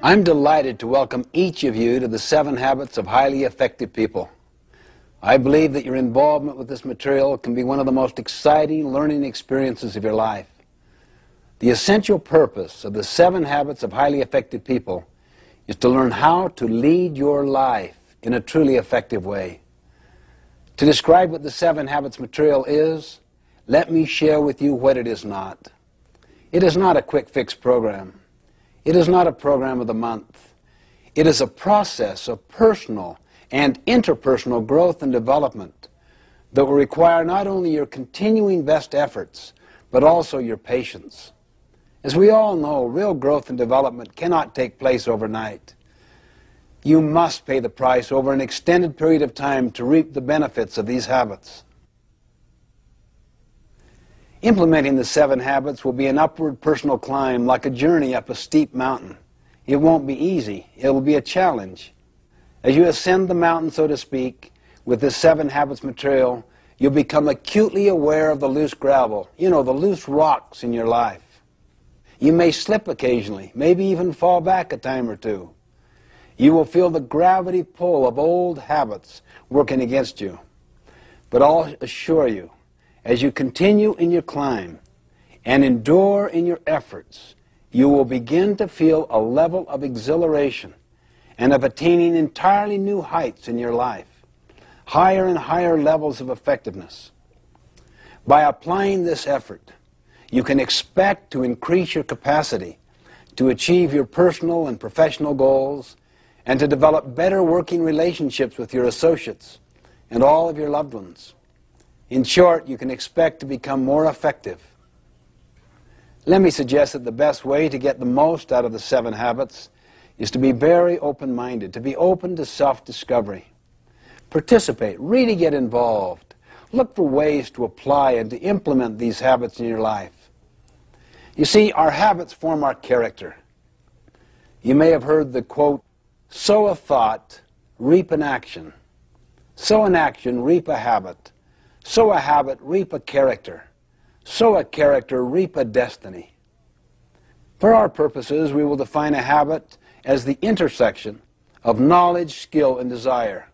I'm delighted to welcome each of you to the 7 Habits of Highly Effective People. I believe that your involvement with this material can be one of the most exciting learning experiences of your life. The essential purpose of the 7 Habits of Highly Effective People is to learn how to lead your life in a truly effective way. To describe what the 7 Habits material is, let me share with you what it is not. It is not a quick fix program. It is not a program of the month. It is a process of personal and interpersonal growth and development that will require not only your continuing best efforts, but also your patience. As we all know, real growth and development cannot take place overnight. You must pay the price over an extended period of time to reap the benefits of these habits. Implementing the 7 habits will be an upward personal climb, like a journey up a steep mountain. It won't be easy. It will be a challenge. As you ascend the mountain, so to speak, with this 7 habits material, you'll become acutely aware of the loose gravel, the loose rocks in your life. You may slip occasionally, maybe even fall back a time or two. You will feel the gravity pull of old habits working against you. But I'll assure you, as you continue in your climb and endure in your efforts, you will begin to feel a level of exhilaration and of attaining entirely new heights in your life, higher and higher levels of effectiveness. By applying this effort, you can expect to increase your capacity to achieve your personal and professional goals and to develop better working relationships with your associates and all of your loved ones. In short, you can expect to become more effective. Let me suggest that the best way to get the most out of the 7 habits is to be very open-minded, to be open to self-discovery. Participate, really get involved. Look for ways to apply and to implement these habits in your life. You see, our habits form our character. You may have heard the quote, "Sow a thought, reap an action. Sow an action, reap a habit. Sow a habit, reap a character. Sow a character, reap a destiny." For our purposes, we will define a habit as the intersection of knowledge, skill, and desire.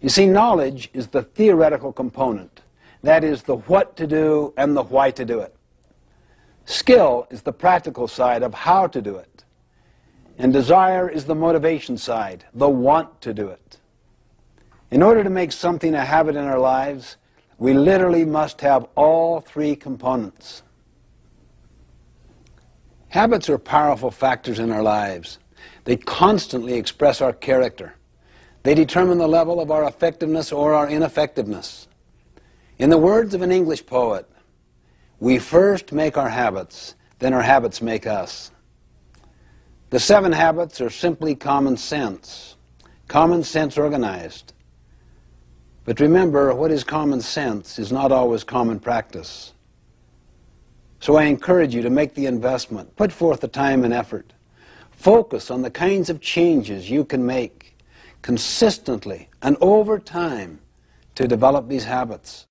You see, knowledge is the theoretical component. That is the what to do and the why to do it. Skill is the practical side of how to do it. And desire is the motivation side, the want to do it. In order to make something a habit in our lives, we literally must have all 3 components. Habits are powerful factors in our lives. They constantly express our character. They determine the level of our effectiveness or our ineffectiveness. In the words of an English poet, we first make our habits, then our habits make us. The 7 habits are simply common sense organized. But remember, what is common sense is not always common practice. So I encourage you to make the investment, put forth the time and effort. Focus on the kinds of changes you can make consistently and over time to develop these habits.